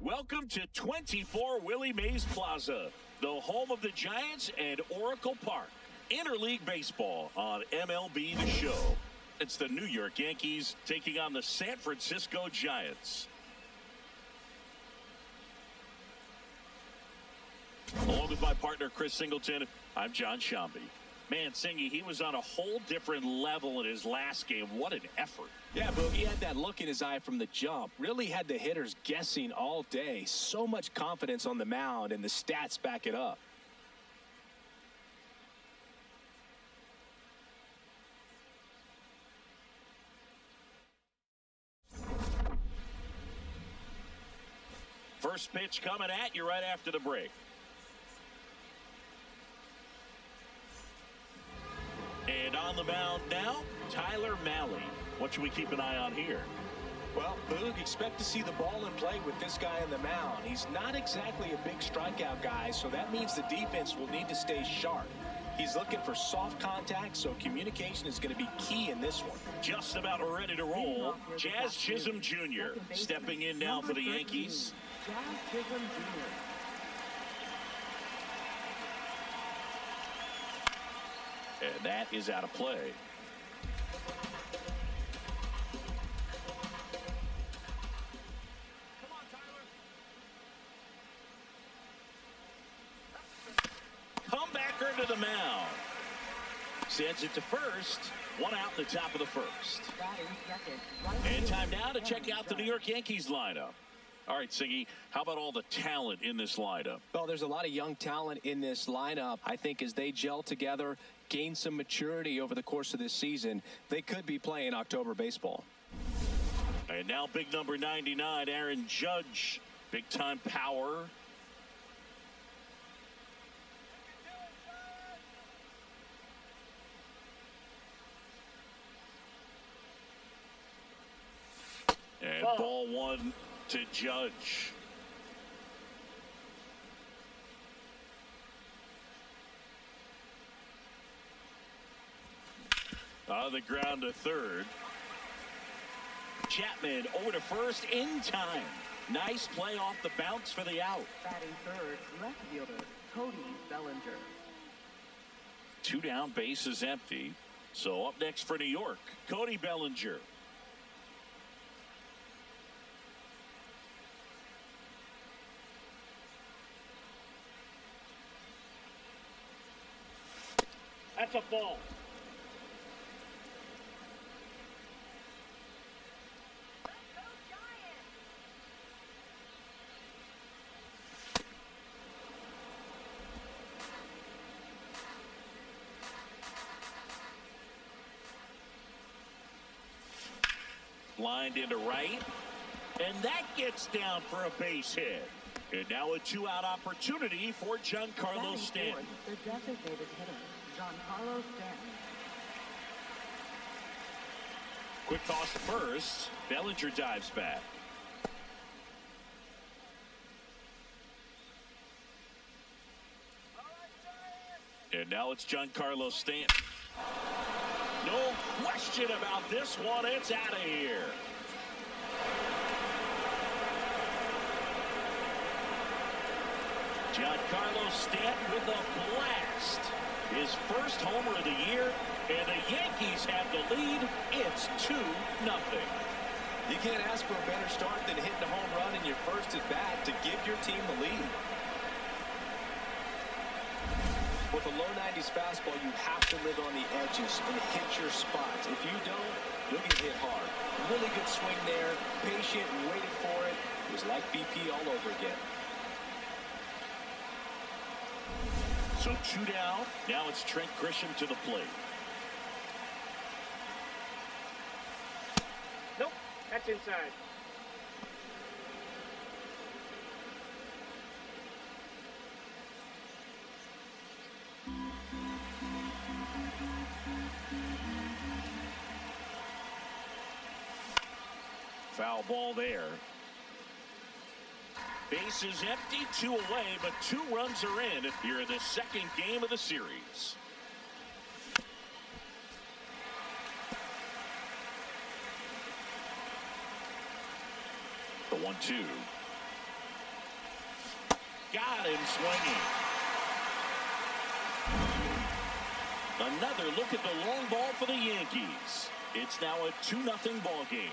Welcome to 24 Willie Mays Plaza, the home of the Giants and Oracle Park. Interleague Baseball on MLB The Show. It's the New York Yankees taking on the San Francisco Giants. Along with my partner, Chris Singleton, I'm John Shambi. Man, Singy, he was on a whole different level in his last game. What an effort. Yeah, Boog, he had that look in his eye from the jump. Really had the hitters guessing all day. So much confidence on the mound, and the stats back it up. First pitch coming at you right after the break. And on the mound now, Tyler Mahle. What should we keep an eye on here? Well, Boog, expect to see the ball in play with this guy on the mound. He's not exactly a big strikeout guy, so that means the defense will need to stay sharp. He's looking for soft contact, so communication is going to be key in this one. Just about ready to roll. Jazz Chisholm Jr. stepping in now for the Yankees. Jazz Chisholm Jr. And that is out of play. Comebacker to the mound. Sends it to first. One out in the top of the first. And time now to check out the New York Yankees lineup. All right, Siggy, how about all the talent in this lineup? Well, there's a lot of young talent in this lineup. I think as they gel together, gain some maturity over the course of this season, they could be playing October baseball. And now big number 99, Aaron Judge. Big time power. And ball one to Judge. On the ground to third. Chapman over to first in time. Nice play off the bounce for the out. Batting third, left fielder, Cody Bellinger. Two down, bases empty. So up next for New York, Cody Bellinger. That's a ball. Lined into right, and that gets down for a base hit. And now a two-out opportunity for Giancarlo Stanton. The designated hitter, Giancarlo Stanton. Quick toss to first. Bellinger dives back. And now it's Giancarlo Stanton. No question about this one. It's out of here. Giancarlo Stanton with a blast. His first homer of the year, and the Yankees have the lead. It's 2-0. You can't ask for a better start than hitting a home run in your first at bat to give your team the lead. With a low 90s fastball, you have to live on the edges and hit your spots. If you don't, you'll get hit hard. Really good swing there, patient and waited for it. It was like BP all over again. So 2 down. Now it's Trent Grisham to the plate. Nope, that's inside. Foul ball there. Base is empty, 2 away, but 2 runs are in here in the second game of the series. The 1-2. Got him swinging. Another look at the long ball for the Yankees. It's now a 2-0 ball game.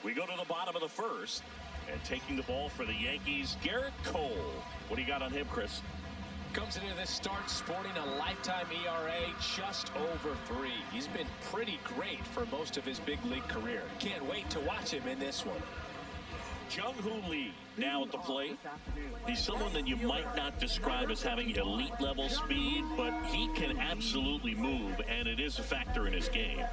We go to the bottom of the first, and taking the ball for the Yankees, Garrett Cole. What do you got on him, Chris? Comes into this start sporting a lifetime ERA just over 3. He's been pretty great for most of his big league career. Can't wait to watch him in this one. Jung-Hoo Lee now at the plate. He's someone that you might not describe as having elite level speed, but he can absolutely move, and it is a factor in his game.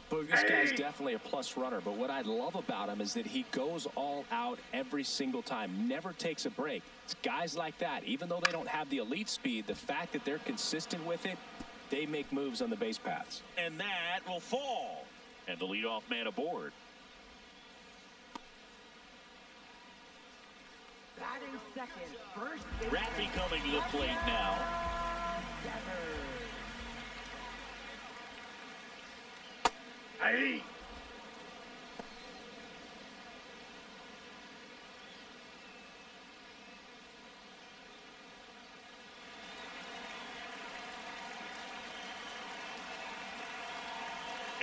But this guy's definitely a plus runner, but what I love about him is that he goes all out every single time, never takes a break. It's guys like that, even though they don't have the elite speed, the fact that they're consistent with it, they make moves on the base paths. And that will fall. And the leadoff man aboard. Batting second, first. Raffy coming to the plate now. Hey.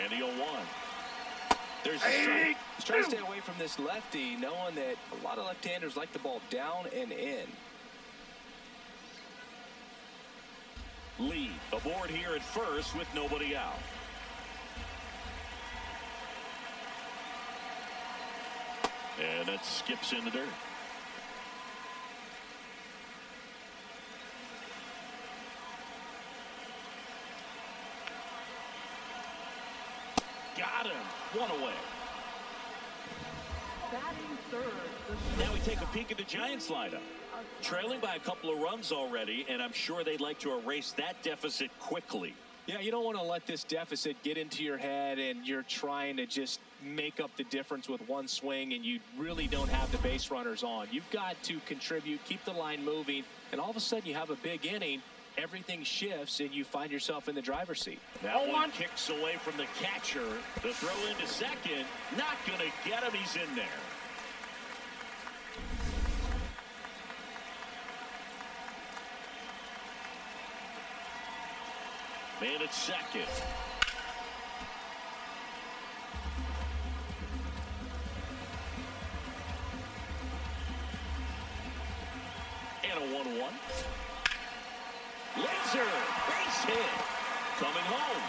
And the 0-1. There's a strike. He's trying to stay away from this lefty, knowing that a lot of left-handers like the ball down and in. Lee aboard here at first with nobody out. And that skips in the dirt. Got him. 1 away. Batting third. Now we take a peek at the Giants lineup. Trailing by a couple of runs already, and I'm sure they'd like to erase that deficit quickly. Yeah, you don't want to let this deficit get into your head and you're trying to just make up the difference with one swing and you really don't have the base runners on. You've got to contribute, keep the line moving, and all of a sudden you have a big inning, everything shifts, and you find yourself in the driver's seat. That one kicks away from the catcher. The throw into second, not going to get him. He's in there. Man at second. And a 1-1. Laser, base hit. Coming home.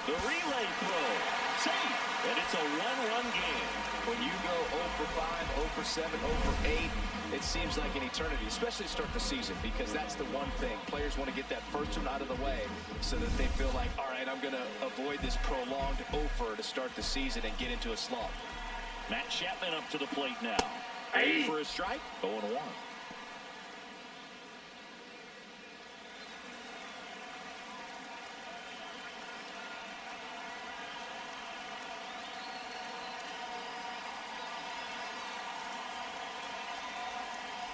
The relay throw. Safe. And it's a 1-run game. When you go 0 for 5, 0 for 7, 0 for 8, it seems like an eternity, especially to start the season, because that's the one thing. Players want to get that first one out of the way so that they feel like, all right, I'm going to avoid this prolonged 0-fer to start the season and get into a slump. Matt Chapman up to the plate now. Ready for a strike. 0-1.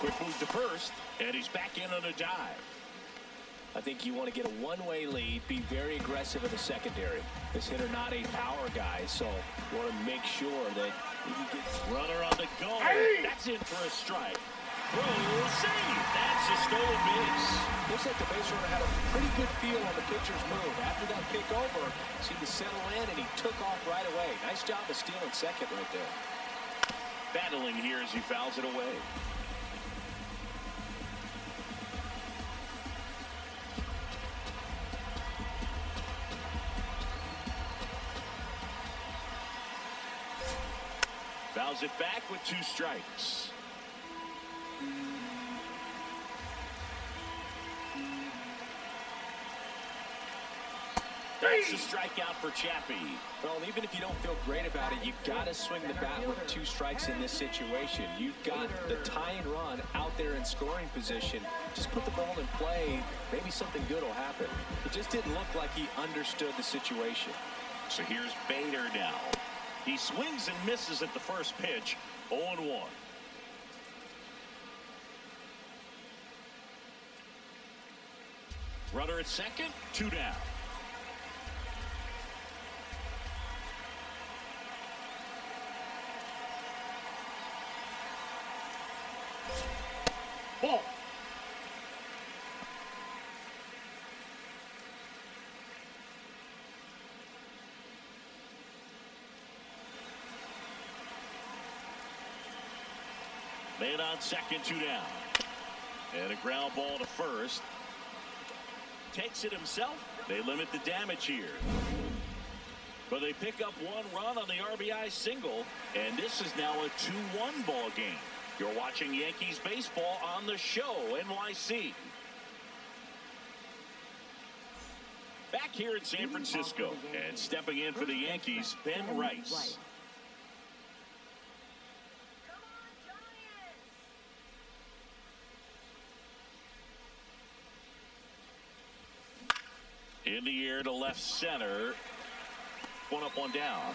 Quick move to first, and he's back in on a dive. I think you want to get a one-way lead, be very aggressive in the secondary. This hitter not a power guy, so you want to make sure that you can get... Runner on the go. That's in for a strike. Throw, save. That's a stolen base. Looks like the base runner had a pretty good feel on the pitcher's move. After that kick over, seemed to settle in, and he took off right away. Nice job of stealing second right there. Battling here as he fouls it away. Fouls it back with 2 strikes. That's a strikeout for Chappie. Well, even if you don't feel great about it, you've got to swing the bat with 2 strikes in this situation. You've got the tying run out there in scoring position. Just put the ball in play. Maybe something good will happen. It just didn't look like he understood the situation. So here's Bader now. He swings and misses at the first pitch. 0-1. Runner at second, 2 down. Ball. Man on second, 2 down. And a ground ball to first. Takes it himself. They limit the damage here. But they pick up 1 run on the RBI single. And this is now a 2-1 ball game. You're watching Yankees baseball on the show, NYC. Back here in San Francisco. And stepping in for the Yankees, Ben Rice. In the air to left center. 1 up, 1 down.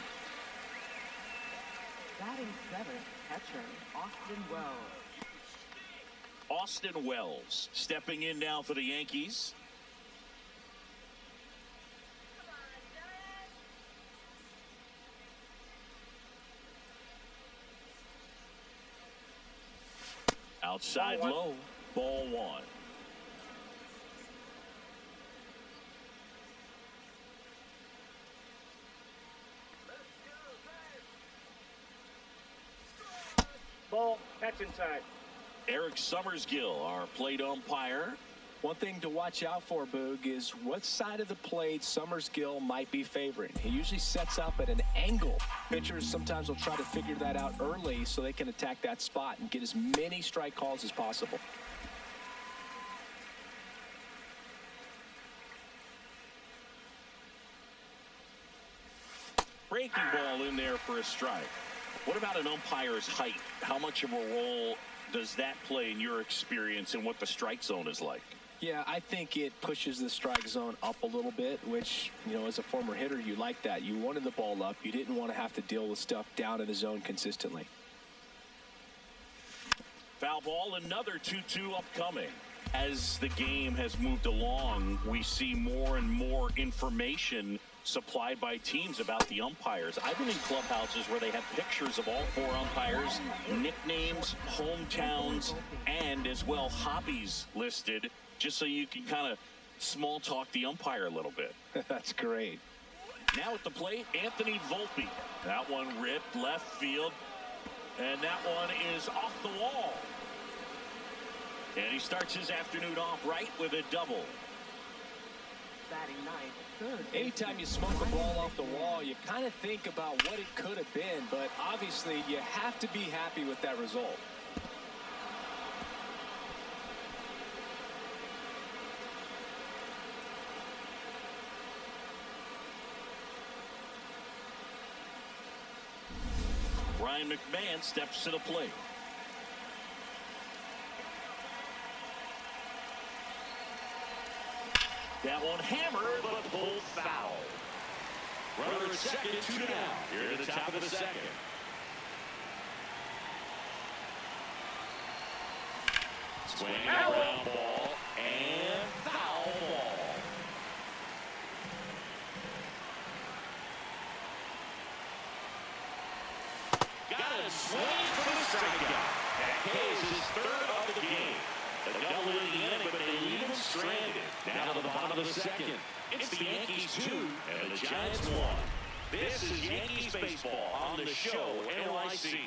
Batting 7th, catcher, Austin Wells. Austin Wells stepping in now for the Yankees. Outside low, ball 1. Ball. That's inside. Eric Summersgill, our plate umpire. One thing to watch out for, Boog, is what side of the plate Summersgill might be favoring. He usually sets up at an angle. Pitchers sometimes will try to figure that out early so they can attack that spot and get as many strike calls as possible. Breaking ball in there for a strike. What about an umpire's height? How much of a role does that play in your experience and what the strike zone is like? Yeah, I think it pushes the strike zone up a little bit, which, you know, as a former hitter, you like that. You wanted the ball up. You didn't want to have to deal with stuff down in the zone consistently. Foul ball, another 2-2 upcoming. As the game has moved along, we see more and more information supplied by teams about the umpires. I've been in clubhouses where they have pictures of all 4 umpires, nicknames, hometowns, and as well hobbies listed, just so you can kind of small talk the umpire a little bit. That's great. Now at the plate, Anthony Volpe. That one ripped left field, and that one is off the wall. And he starts his afternoon off right with a double. Batting 9th, 3rd. Anytime you smoke a ball off the wall, you kind of think about what it could have been, but obviously you have to be happy with that result. Ryan McMahon steps to the plate. That one hammered, but pulled foul. Runner at second, 2 down. Here at the top of the second. Swing around ball and foul ball. Got him swinging for the strikeout. That Hayes his third of the game. A double in the end, but they leave him stranded. Now to the bottom of the second. It's the Yankees 2 and the Giants 1. This is Yankees baseball on the show, NYC.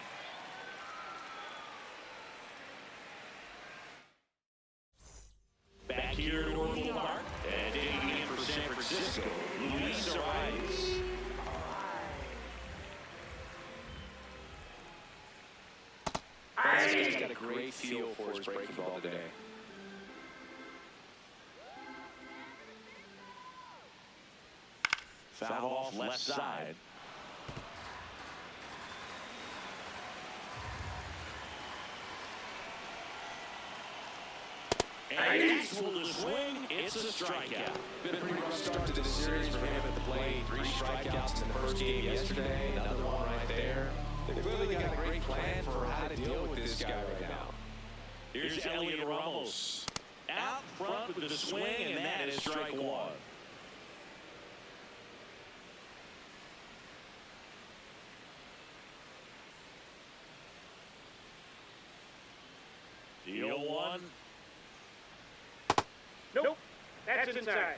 Back here at Overclocked Park, and digging in for San Francisco, Luis Arias. He's got a great feel for his breaking ball today. Foul off left side. And actual to swing, it's a strikeout. Been a pretty rough start to this series for him at the plate. 3 strikeouts in the first game yesterday, another one right there. They've clearly got a great plan for how to deal with this guy right now. Here's Elliot Ramos. Out front with the swing, and that is strike 1. The 0-1. Nope. That's inside.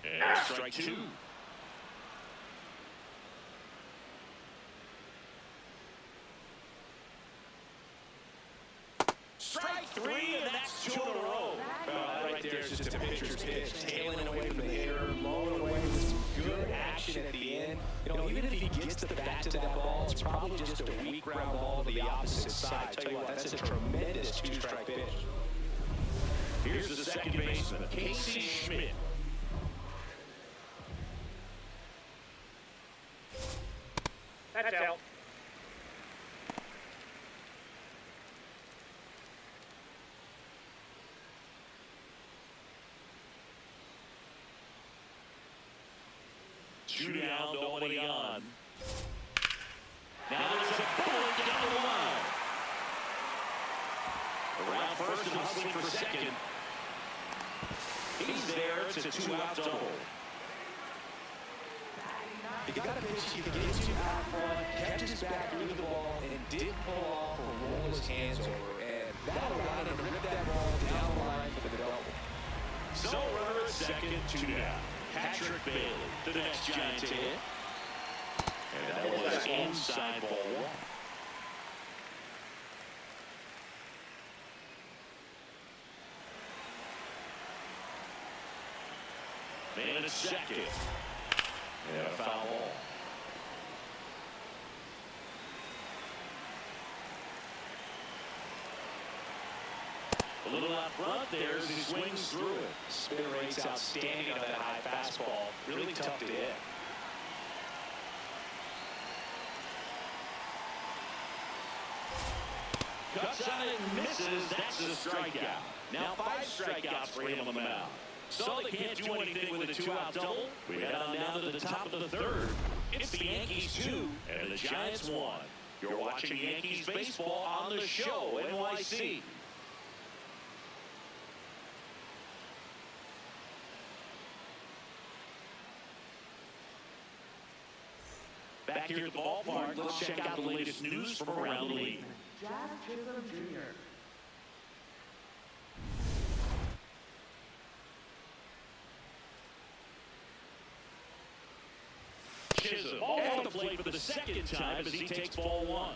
And strike 2. Strike 3, and that's 2 in a row. Right there is just a pitcher's pitch, tailing away from the hitter, blowing away with some good action at the end. You know, even if he gets the bat to that ball, it's probably just a weak ground ball to the opposite side. Tell you what, that's a tremendous 2-strike pitch. Here's the second baseman, Casey Schmidt. That's out. Two down, nobody on. Now there's a bullet down the line. Around first and hustling for second. He's there. It's a 2-out double. You got a pitch he gets you out front, kept his back through the ball, and didn't pull off or roll his hands over. And that allowed him to rip that ball down the line for the double. So runner at second, 2 down. Patrick Bailey, the next Giant to hit. And that was inside ball 1. Man at second. And a foul ball. A little out front there as he swings through it. Spin rate's outstanding on that high fastball. Really tough to hit. Cuts on it and misses. That's a strikeout. Now 5 strikeouts for him on the mound. So they can't do anything with a 2-out double. We head on down to the top of the third. It's the Yankees 2 and the Giants 1. You're watching Yankees baseball on the show, NYC. Back here at the ballpark, let's check out the latest news from around the league. Jazz Chisholm Jr. Chisholm at the plate for the second time as he takes ball 1.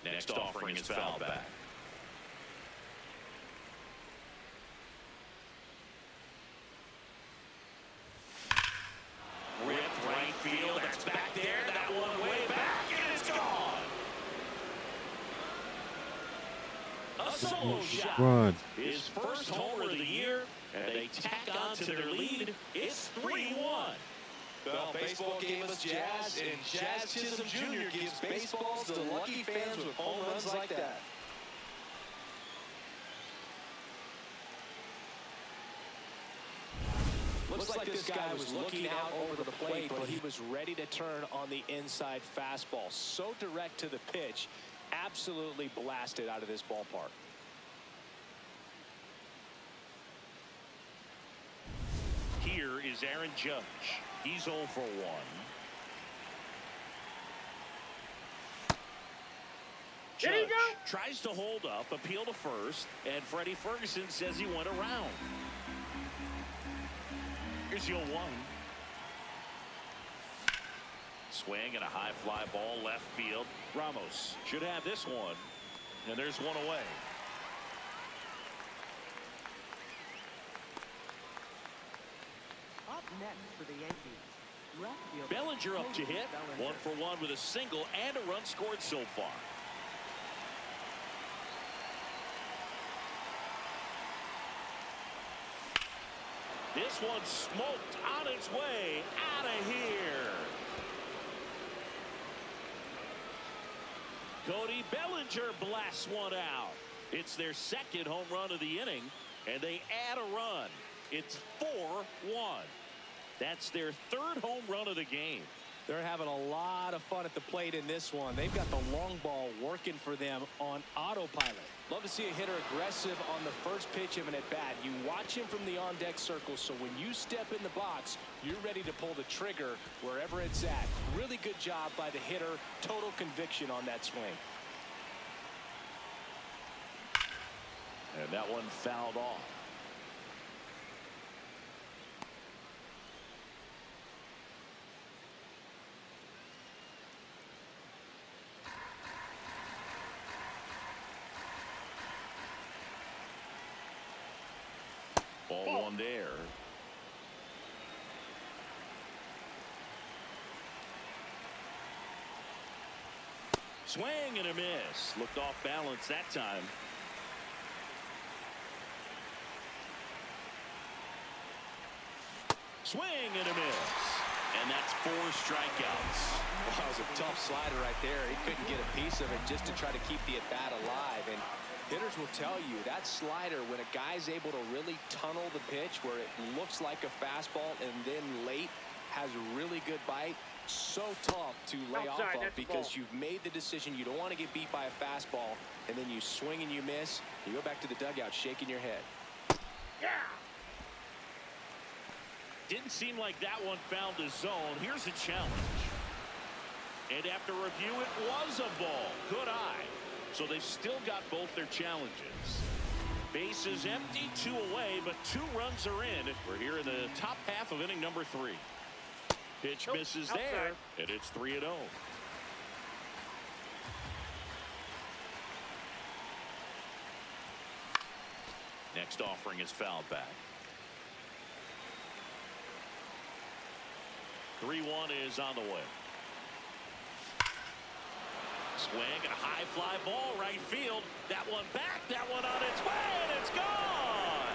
Next offering is foul back. Ripped right field. That's back there. That one way back, and it's gone. A solo shot. His first homer of the year, and they tack on to their lead. It's 3-1. Well, baseball gave us Jazz, and Jazz Chisholm Jr. gives baseballs to lucky fans with home runs like that. Looks like this guy was looking out over the plate, but he was ready to turn on the inside fastball. So direct to the pitch, absolutely blasted out of this ballpark. Here is Aaron Judge. He's 0 for 1. There you Judge go. tries to hold up, appeal to first, and Freddie Ferguson says he went around. Here's 0-1. Swing and a high fly ball left field. Ramos should have this one, and there's one away. Up next for the Yankees, left fielder Bellinger up to hit. Bellinger. 1 for 1 with a single and a run scored so far. This one smoked on its way out of here. Cody Bellinger blasts one out. It's their second home run of the inning, and they add a run. It's 4-1. That's their third home run of the game. They're having a lot of fun at the plate in this one. They've got the long ball working for them on autopilot. Love to see a hitter aggressive on the first pitch of an at-bat. You watch him from the on-deck circle, so when you step in the box, you're ready to pull the trigger wherever it's at. Really good job by the hitter. Total conviction on that swing. And that one fouled off. Ball one there. Swing and a miss. Looked off balance that time. Swing and a miss. And that's 4 strikeouts. Well, that was a tough slider right there. He couldn't get a piece of it just to try to keep the at-bat alive. And hitters will tell you that slider, when a guy's able to really tunnel the pitch where it looks like a fastball and then late has a really good bite, so tough to lay off of because you've made the decision you don't want to get beat by a fastball, and then you swing and you miss. You go back to the dugout shaking your head. Yeah. Didn't seem like that one found the zone. Here's a challenge. And after review, it was a ball. Good eye. So they've still got both their challenges. Bases empty, 2 away, but 2 runs are in. We're here in the top half of inning number 3. Pitch misses there, and it's 3-0. Next offering is fouled back. 3-1 is on the way. Swing and a high fly ball right field. That one back, that one on its way, and it's gone.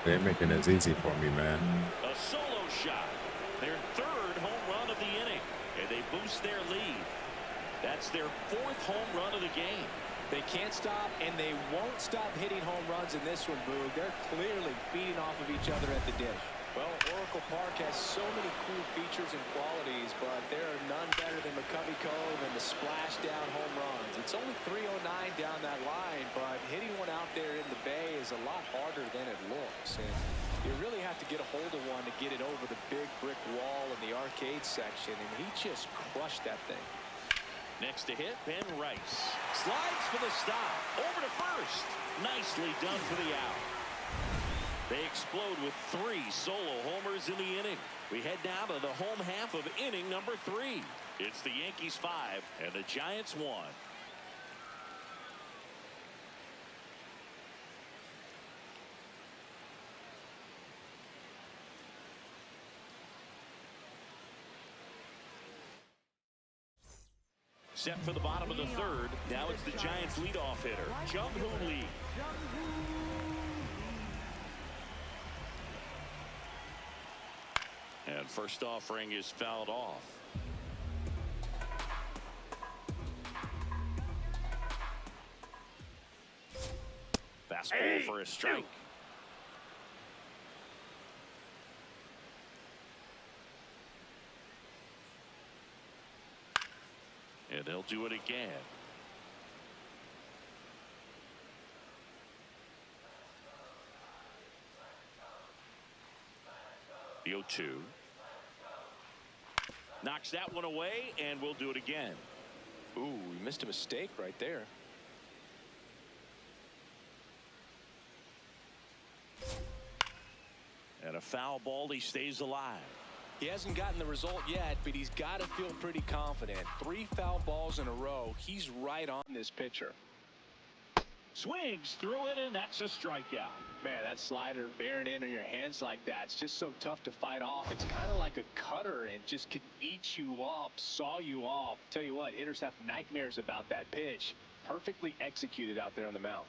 They're making it easy for me, man. A solo shot. Their 3rd home run of the inning, and they boost their lead. That's their 4th home run of the game. They can't stop, and they won't stop hitting home runs in this one, Boog. They're clearly feeding off of each other at the dish. Well, Oracle Park has so many cool features and qualities, but there are none better than McCovey Cove and the splash-down home runs. It's only 309 down that line, but hitting one out there in the bay is a lot harder than it looks. And you really have to get a hold of one to get it over the big brick wall in the arcade section, and he just crushed that thing. Next to hit, Ben Rice. Slides for the stop. Over to first. Nicely done for the out. They explode with 3 solo homers in the inning. We head now to the home half of inning number 3. It's the Yankees 5 and the Giants 1. Set for the bottom of the 3rd. Now it's the Giants leadoff hitter, Jung-Hoon Lee. And first offering is fouled off. Fastball for a strike. He'll do it again. The 0-2. Knocks that one away, and we'll do it again. Ooh, we missed a mistake right there. And a foul ball, he stays alive. He hasn't gotten the result yet, but he's got to feel pretty confident. 3 foul balls in a row. He's right on this pitcher. Swings through it, and that's a strikeout. Man, that slider bearing in on your hands like that, it's just so tough to fight off. It's kind of like a cutter, and it just could eat you up, saw you off. Tell you what, hitters have nightmares about that pitch. Perfectly executed out there on the mound.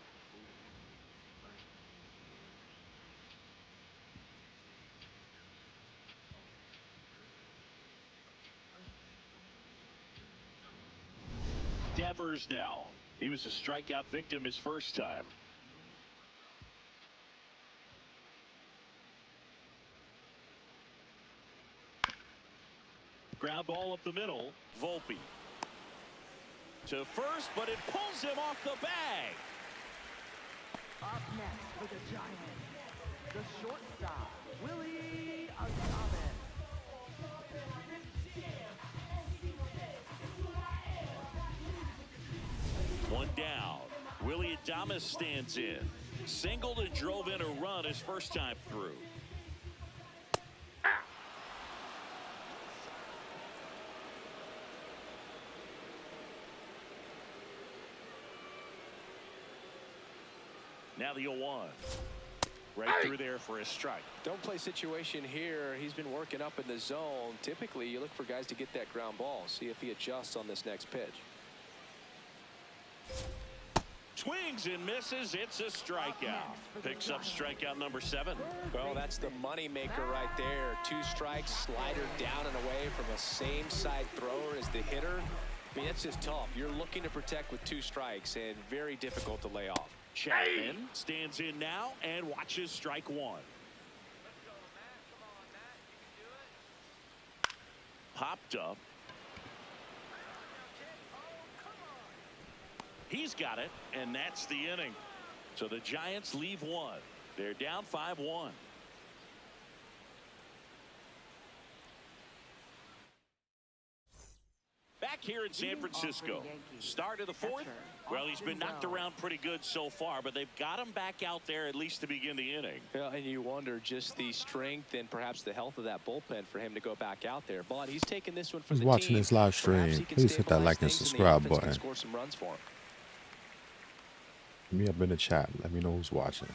Devers now. He was a strikeout victim his first time. Ground ball up the middle. Volpe to first, but it pulls him off the bag. Up next for the Giants, the shortstop, Willie Adames. One down. Willie Adames stands in. Singled and drove in a run his first time through. Now the 0-1. Right through there for a strike. Don't play situation here. He's been working up in the zone. Typically, you look for guys to get that ground ball. See if he adjusts on this next pitch. Swings and misses. It's a strikeout. Picks up strikeout number 7. Well, that's the money maker right there. 2 strikes, slider down and away from a same side thrower as the hitter. I mean, that's just tough. You're looking to protect with 2 strikes and very difficult to lay off. Chapman stands in now and watches strike 1. Popped up. He's got it, and that's the inning. So the Giants leave 1. They're down 5-1. Back here in San Francisco. Start of the 4th. Well, he's been knocked around pretty good so far, but they've got him back out there at least to begin the inning. Yeah, and you wonder just the strength and perhaps the health of that bullpen for him to go back out there. But he's taking this one for the team. Watching this live stream, please hit that like and subscribe button. Score some runs for him. Hit me up in the chat. Let me know who's watching.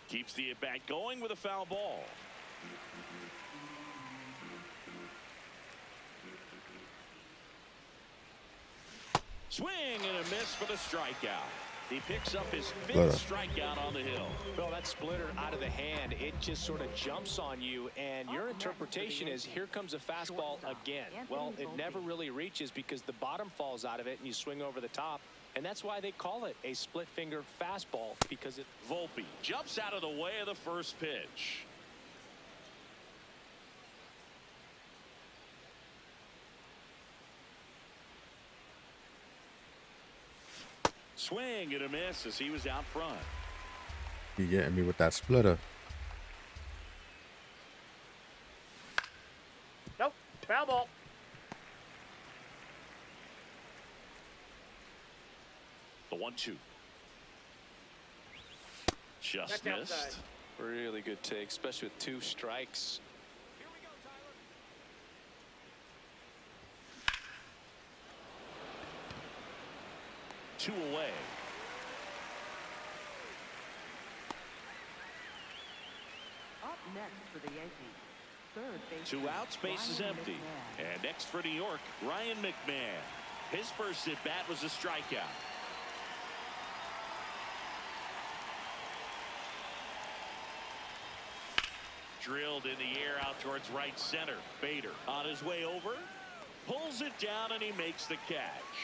Keeps the at-bat going with a foul ball. Swing and a miss for the strikeout. He picks up his 5th strikeout on the hill. Well, that splitter out of the hand, it just sort of jumps on you, and your interpretation is here comes a fastball again. Well, it never really reaches because the bottom falls out of it and you swing over the top. And that's why they call it a split finger fastball, because it. Volpe jumps out of the way of the first pitch. Swing and a miss as he was out front. You getting me with that splitter? Nope. Foul ball. The 1-2. Just Back missed. outside. Really good take, especially with 2 strikes. Here we go, Tyler. 2 away. Up next for the Yankees, third base. 2 outs, base is empty. And next for New York, Ryan McMahon. His first at bat was a strikeout. Drilled in the air out towards right center. Bader on his way over, pulls it down, and he makes the catch.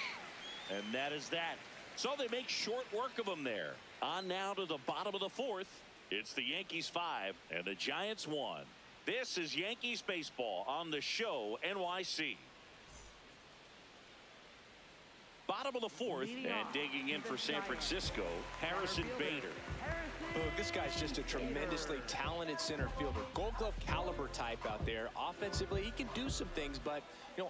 And that is that. So they make short work of him there. On now to the bottom of the 4th. It's the Yankees 5 and the Giants 1. This is Yankees baseball on the show NYC. Bottom of the fourth, and digging in for San Francisco, Harrison Bader. This guy's just a tremendously talented center fielder. Gold Glove caliber type out there. Offensively, he can do some things, but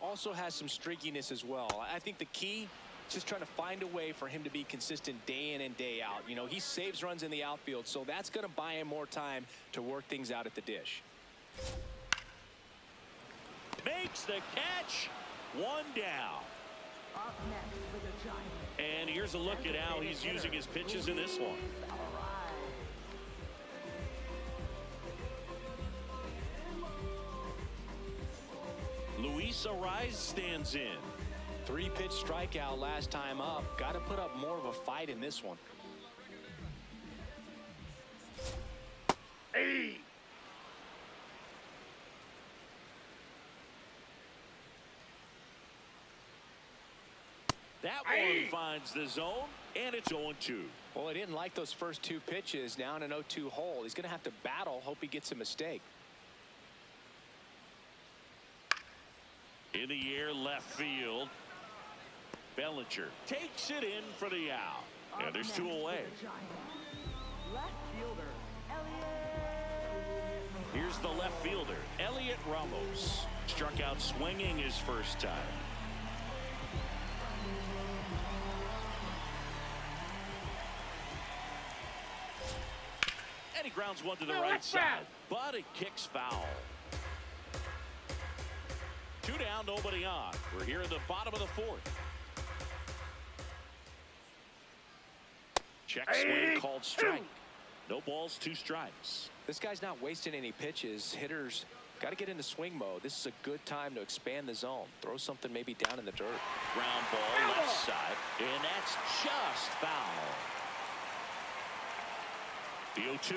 also has some streakiness as well. I think the key is just trying to find a way for him to be consistent day in and day out. He saves runs in the outfield, so that's going to buy him more time to work things out at the dish. Makes the catch. One down. Up next for the Giants. And here's a look at how he's using his pitches in this one. Luis Ariz stands in. 3-pitch strikeout last time up. Got to put up more of a fight in this one. Hey! That one finds the zone, and it's 0-2. Well, he didn't like those first 2 pitches. Now in an 0-2 hole. He's going to have to battle. Hope he gets a mistake. In the air, left field. Bellinger takes it in for the out. And there's 2 away. Left fielder, Here's the left fielder, Elliot Ramos. Struck out swinging his first time. And he grounds one to the right side, but it kicks foul. 2 down, nobody on. We're here in the bottom of the fourth. Check swing called strike. No balls, 2 strikes. This guy's not wasting any pitches. Hitters got to get into swing mode. This is a good time to expand the zone. Throw something maybe down in the dirt. Ground ball left side, and that's just foul. The 0-2.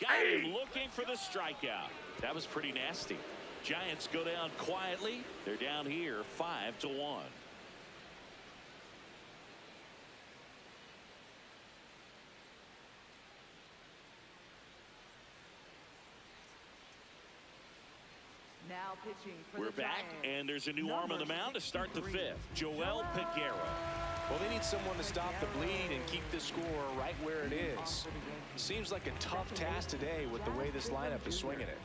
Got him looking for the strikeout. That was pretty nasty. Giants go down quietly. They're down here 5-1. Now pitching for We're the back, Giants. and there's a new arm on the mound to start the 5th. Joel Peguero. Well, they need someone to stop the bleed and keep the score right where it is. Seems like a tough task today with the way this lineup is swinging it.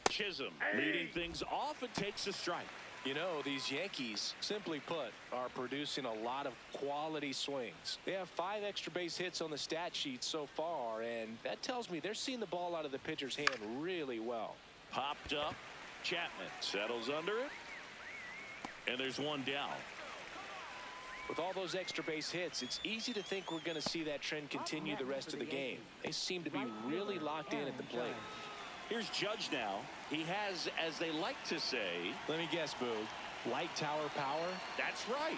Chisholm leading things off and takes a strike. These Yankees, simply put, are producing a lot of quality swings. They have 5 extra base hits on the stat sheet so far, and that tells me they're seeing the ball out of the pitcher's hand really well. Popped up. Chapman settles under it. And there's 1 down. With all those extra base hits, it's easy to think we're going to see that trend continue the rest of the game. They seem to be really locked in at the plate. Here's Judge now. He has, as they like to say... Let me guess, Boog. Light tower power? That's right.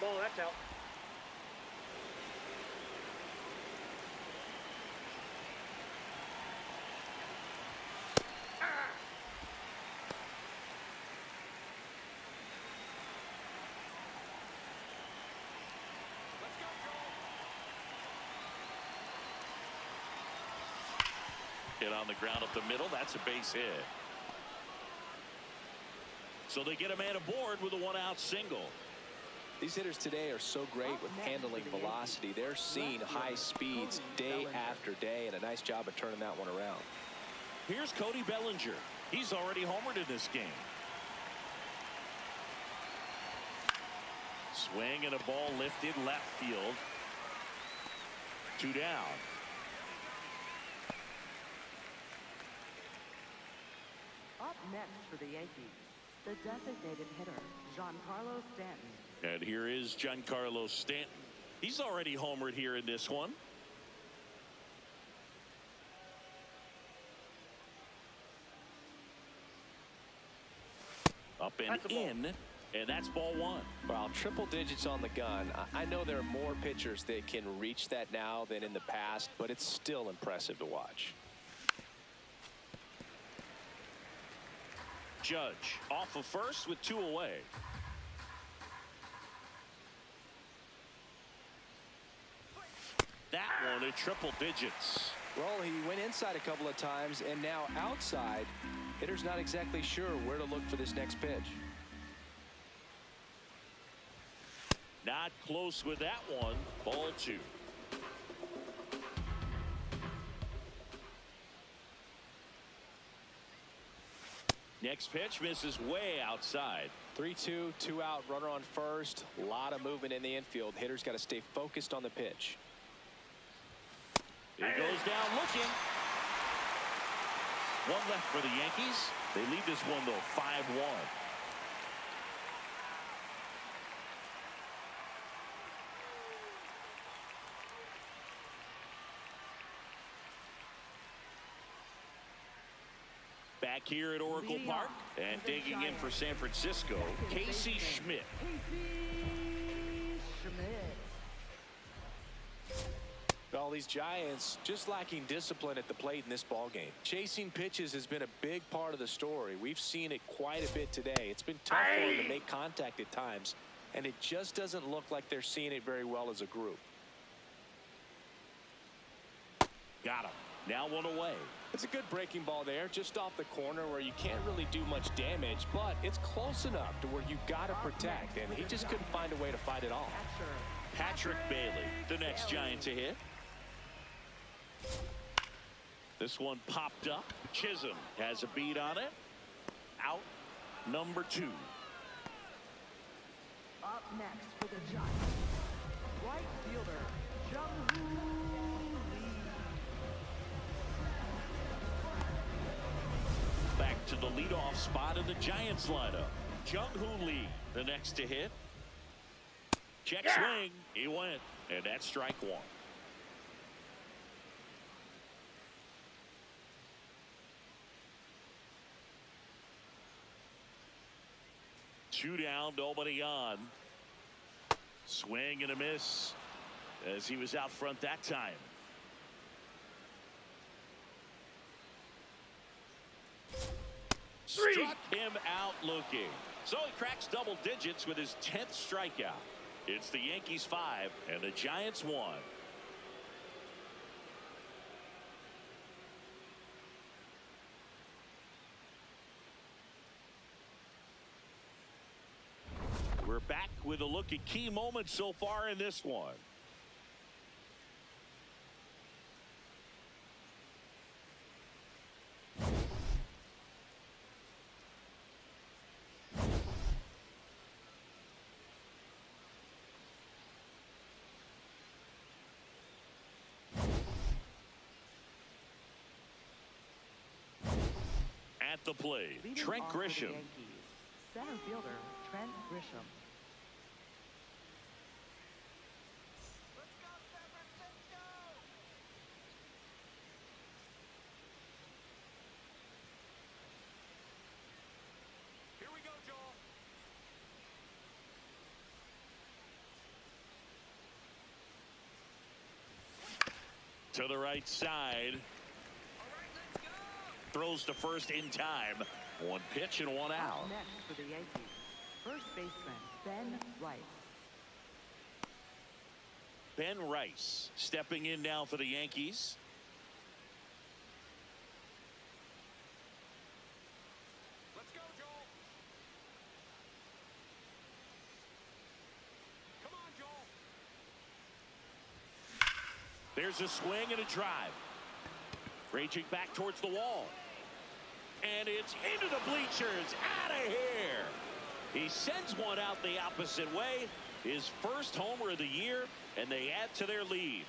Ball, that's out. Hit on the ground up the middle. That's a base hit. So they get a man aboard with a 1-out single. These hitters today are so great with handling velocity. They're seeing high speeds day after day, and a nice job of turning that one around. Here's Cody Bellinger. He's already homered in this game. Swing and a ball lifted left field. 2 down. Up next for the Yankees, the designated hitter, Giancarlo Stanton. And here is Giancarlo Stanton. He's already homered here in this one. up and in, and that's ball one. Well, triple digits on the gun. I know there are more pitchers that can reach that now than in the past, but it's still impressive to watch. Judge off of first with 2 away. That one at triple digits. Well, he went inside a couple of times, and now outside. Hitter's not exactly sure where to look for this next pitch. Not close with that one. Ball 2. Next pitch misses way outside. 3-2, 2 out, runner on first. A lot of movement in the infield. Hitter's got to stay focused on the pitch. He goes down looking. One left for the Yankees. They lead this one, though, 5-1. Back here at Oracle Park and digging in for San Francisco, Casey Schmidt. Well, these Giants just lacking discipline at the plate in this ballgame. Chasing pitches has been a big part of the story. We've seen it quite a bit today. It's been tough for them to make contact at times, and it just doesn't look like they're seeing it very well as a group. Got him. Now one away. It's a good breaking ball there, just off the corner where you can't really do much damage, but it's close enough to where you've got to protect, and he just couldn't find a way to fight it off. Patrick Bailey, the next Giant to hit. This one popped up. Chisholm has a beat on it. Out number 2. Up next for the Giants, right fielder, Jung-Hoo Lee. Back to the leadoff spot in the Giants lineup. Jung-Hoo Lee, the next to hit. Check swing. He went, and that's strike 1. Two down, nobody on. Swing and a miss as he was out front that time. Struck him out looking. So he cracks double digits with his 10th strikeout. It's the Yankees 5 and the Giants 1. We're back with a look at key moments so far in this one. At the plate, Leading Trent off for the Grisham. Yankees, center fielder Trent Grisham. Here we go, Joel. To the right side. Throws to first in time. One pitch and one out. Up next for the Yankees, first baseman Ben Rice. Ben Rice stepping in now for the Yankees. Let's go, Joel. Come on, Joel. There's a swing and a drive. Raging back towards the wall. And it's into the bleachers. Out of here. He sends one out the opposite way. His first homer of the year, and they add to their lead.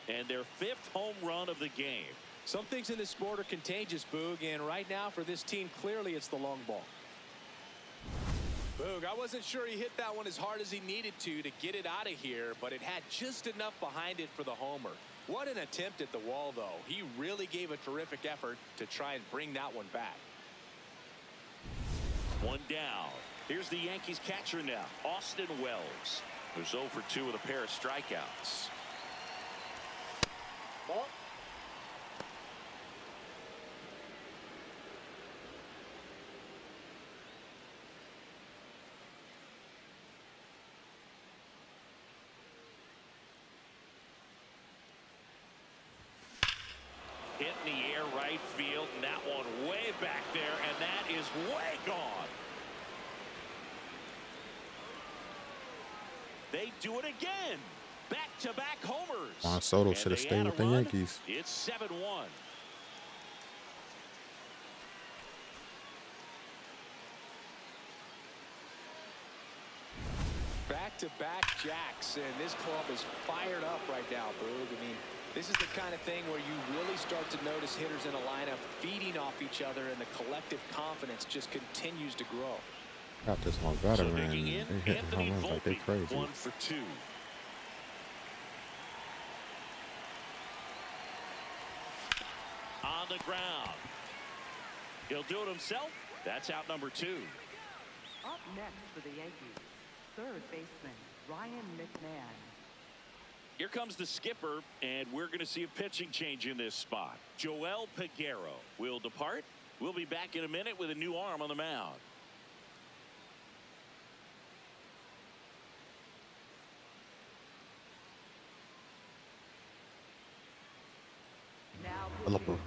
And their 5th home run of the game. Some things in this sport are contagious, Boog, and right now for this team, clearly it's the long ball. Boog, I wasn't sure he hit that one as hard as he needed to get it out of here, but it had just enough behind it for the homer. What an attempt at the wall, though. He really gave a terrific effort to try and bring that one back. One down. Here's the Yankees catcher now, Austin Wells, who's 0 for 2 with a pair of strikeouts. Ball. Hit in the air right field, and that one way back there, and that is way gone. They do it again. Back-to-back homers. Juan Soto And should have they stayed add with a the run. Yankees. It's 7-1. Back-to-back jacks, and this club is fired up right now, Boog. I mean, this is the kind of thing where you really start to notice hitters in a lineup feeding off each other, and the collective confidence just continues to grow. Got this one better, So man. digging They in, hitting Anthony home runs like they Volpe, crazy. 1 for 2. On the ground. He'll do it himself. That's out number 2. Up next for the Yankees, third baseman Ryan McMahon. Here comes the skipper, and we're going to see a pitching change in this spot. Joel Peguero will depart. We'll be back in a minute with a new arm on the mound. Now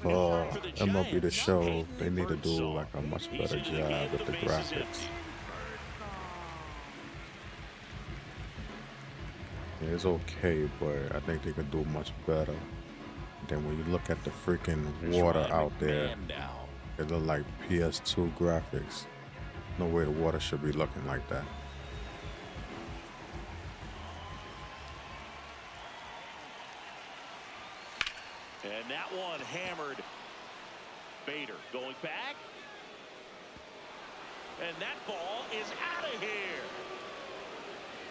For MLB The Show, they need to do like a much better job with the graphics. Yeah, it's okay, but I think they could do much better. Then when you look at the freaking water out there, it look like PS2 graphics. No way the water should be looking like that. And that one hammered. Bader going back. And that ball is out of here.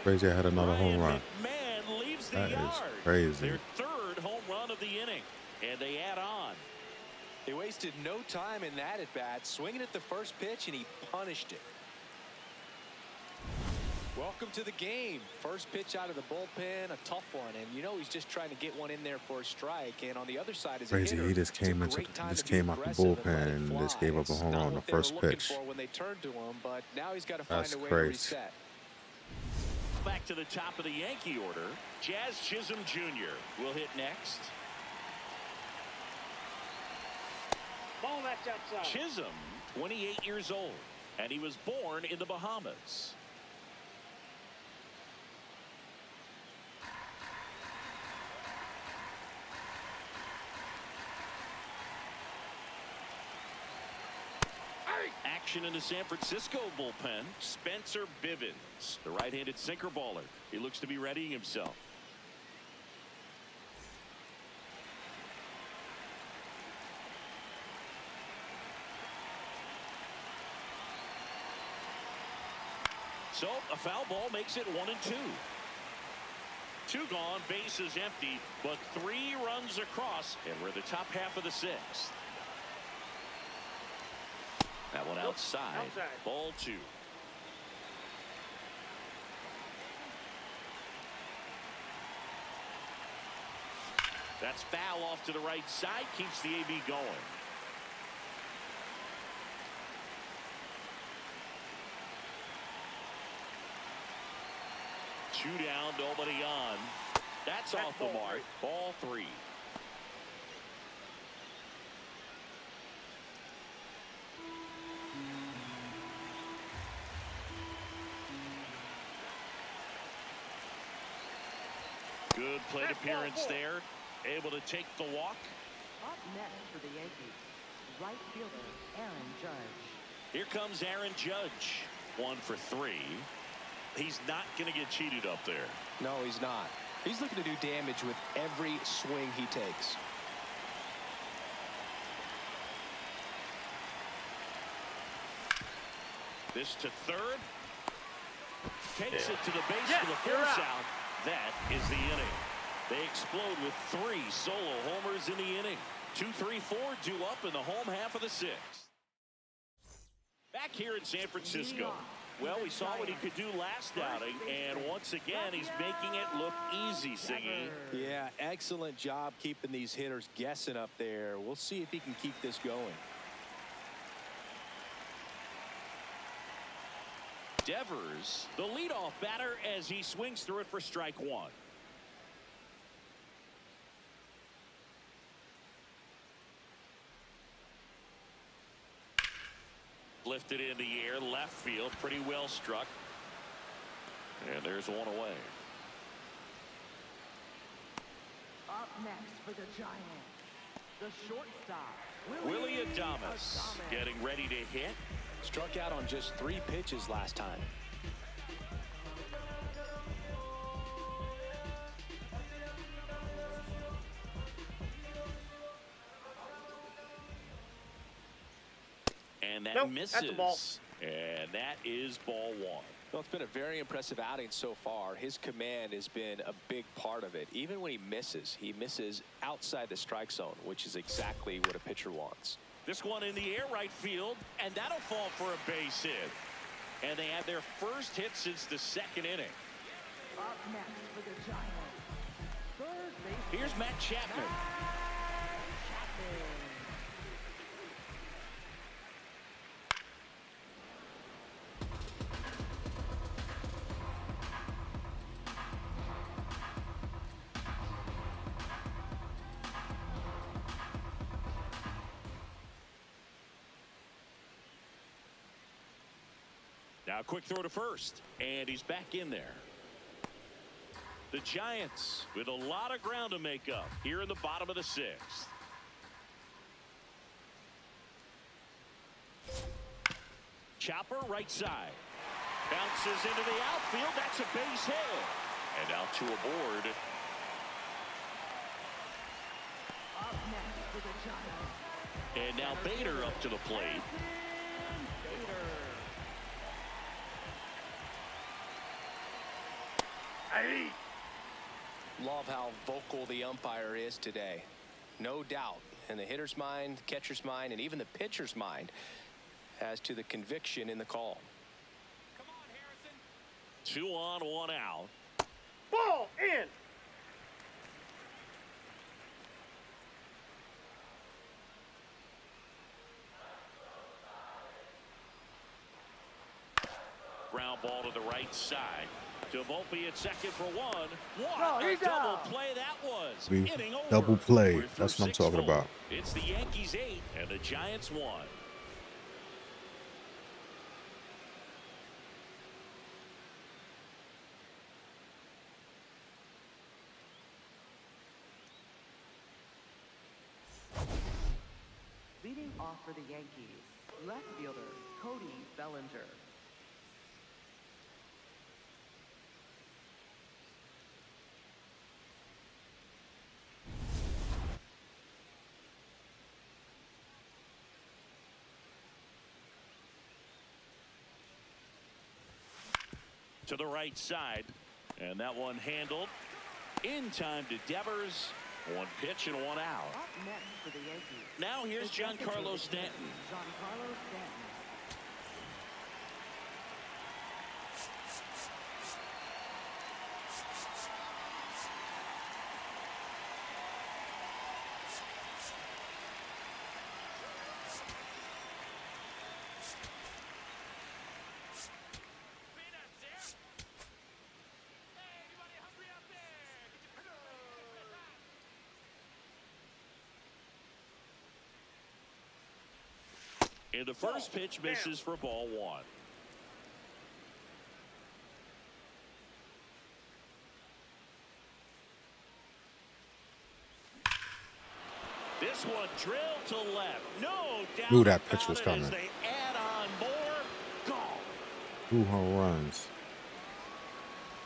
Crazy, I had another home run. McMahon leaves the That is yard. crazy. Their third home run of the inning. And they add on. They wasted no time in that at bat, swinging at the first pitch, and he punished it. Welcome to the game. First pitch out of the bullpen, a tough one, and you know he's just trying to get one in there for a strike. And on the other side is a Crazy, hitter. he just It's a came into great time just to be came out the aggressive and let bullpen it and just fly. gave up a It's home not run on the what they were first looking pitch. for when they turned to him, but now he's got to find That's a way crazy. to reset. Back to the top of the Yankee order. Jazz Chisholm Jr. will hit next. Ball that's outside. Chisholm, 28 years old, and he was born in the Bahamas. Action in the San Francisco bullpen. Spencer Bivens, the right-handed sinker baller. He looks to be readying himself. So a foul ball makes it 1-2. 2 gone, bases empty, but 3 runs across, and we're the top half of the 6th. That one outside. Ball 2. That's foul off to the right side. Keeps the AB going. Two down, nobody on. That's off the mark. Ball 3. Good plate appearance there. Able to take the walk. Up next for the Yankees, right fielder Aaron Judge. Here comes Aaron Judge. 1 for 3. He's not going to get cheated up there. No, he's not. He's looking to do damage with every swing he takes. This to third. Takes it to the base for the force out. That is the inning. They explode with 3 solo homers in the inning. 2, 3, 4 due up in the home half of the 6th. Back here in San Francisco. Well, we saw what he could do last outing, and once again, he's making it look easy, Singy. Yeah, excellent job keeping these hitters guessing up there. We'll see if he can keep this going. Devers, the leadoff batter, as he swings through it for strike one. Lifted in the air, left field, pretty well struck. And there's one away. Up next for the Giants, the shortstop, Willie Adames getting ready to hit. Struck out on just 3 pitches last time. And that Nope, misses. that's a ball. And that is ball one. Well, it's been a very impressive outing so far. His command has been a big part of it. Even when he misses outside the strike zone, which is exactly what a pitcher wants. This one in the air right field, and that'll fall for a base hit. And they had their first hit since the 2nd inning. Up next for the Giants, third base. Here's Matt Chapman. Now quick throw to first, and he's back in there. The Giants with a lot of ground to make up here in the bottom of the 6th. Chopper right side. Bounces into the outfield. That's a base hit. And out to a board. Up next for the Giants, And now Bader up to the plate. Love how vocal the umpire is today. No doubt in the hitter's mind, catcher's mind, and even the pitcher's mind as to the conviction in the call. Come on, Harrison. 2 on, 1 out. Ball in. Ground ball to the right side. To Volpe at second for one. No, What a he's double out. play that was. We Inning over. double play. We're through That's what I'm 6 talking full. about. It's the Yankees 8 and the Giants 1. leading off for the Yankees, left fielder Cody Bellinger. To the right side, and that one handled in time to Devers. 1 pitch and 1 out. Up next for the Yankees. Now here's the second Giancarlo fielder, Stanton. Giancarlo Stanton. And the first pitch misses for ball 1. This one drilled to left. No doubt. Knew that pitch about was it coming. as they add on more. Gone. 2 home runs.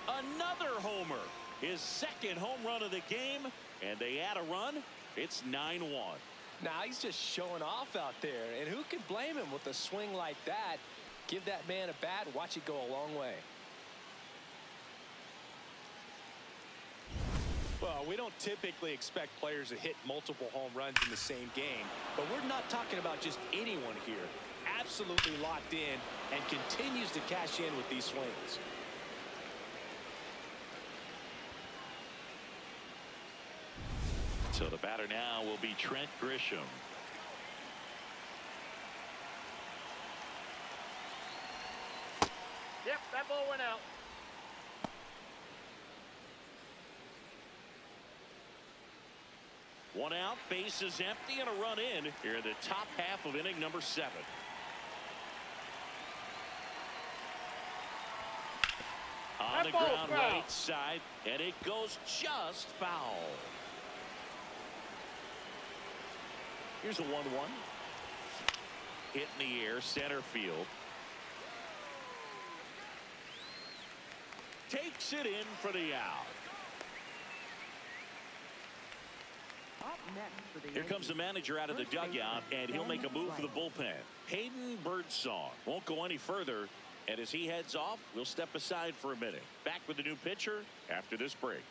Another homer. His second home run of the game. And they add a run. It's 9-1. Now he's just showing off out there, and who can blame him with a swing like that? Give that man a bat, watch it go a long way. Well, we don't typically expect players to hit multiple home runs in the same game, but we're not talking about just anyone here. absolutely locked in and continues to cash in with these swings. So the batter now will be Trent Grisham. Yep, that ball went out. One out, base is empty, and a run in here in the top half of inning number 7. On the ground right side, and it goes just foul. Here's a 1-1. Hit in the air, center field. Takes it in for the out. Up next for the Here comes the manager out of the dugout, and he'll make a move for the bullpen. Hayden Birdsong won't go any further, and as he heads off, we'll step aside for a minute. Back with the new pitcher after this break.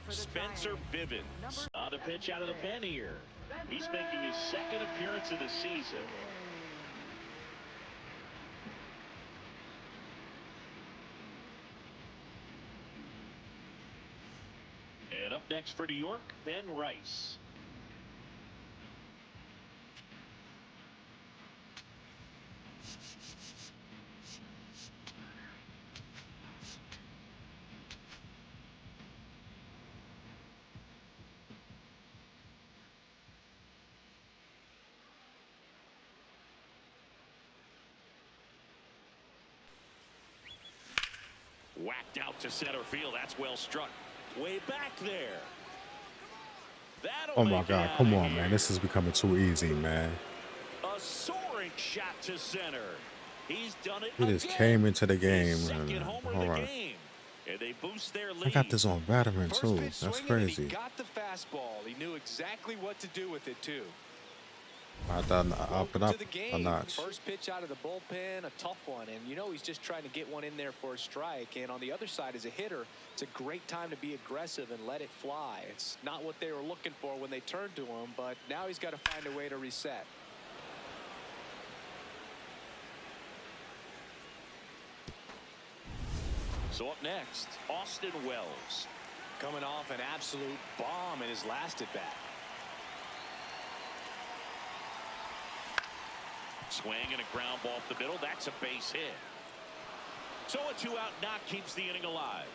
Spencer Bivens on the pitch out of the pen here. He's making his second appearance of the season. And up next for New York, Ben Rice. Whacked out to center field. That's well struck. Way back there. Oh my God, come on, man. This is becoming too easy, man. A soaring shot to center. He's done it. He just came into the game. And All right. And they boost their lead. I got this on veteran too. That's crazy. He got the fastball. He knew exactly what to do with it too. I thought up and up a notch. First pitch out of the bullpen, a tough one, and you know he's just trying to get one in there for a strike. And on the other side, as a hitter, it's a great time to be aggressive and let it fly. It's not what they were looking for when they turned to him, but now he's got to find a way to reset. So up next, Austin Wells. Coming off an absolute bomb in his last at bat. Swing and a ground ball up the middle. That's a base hit. So a 2-out knock keeps the inning alive.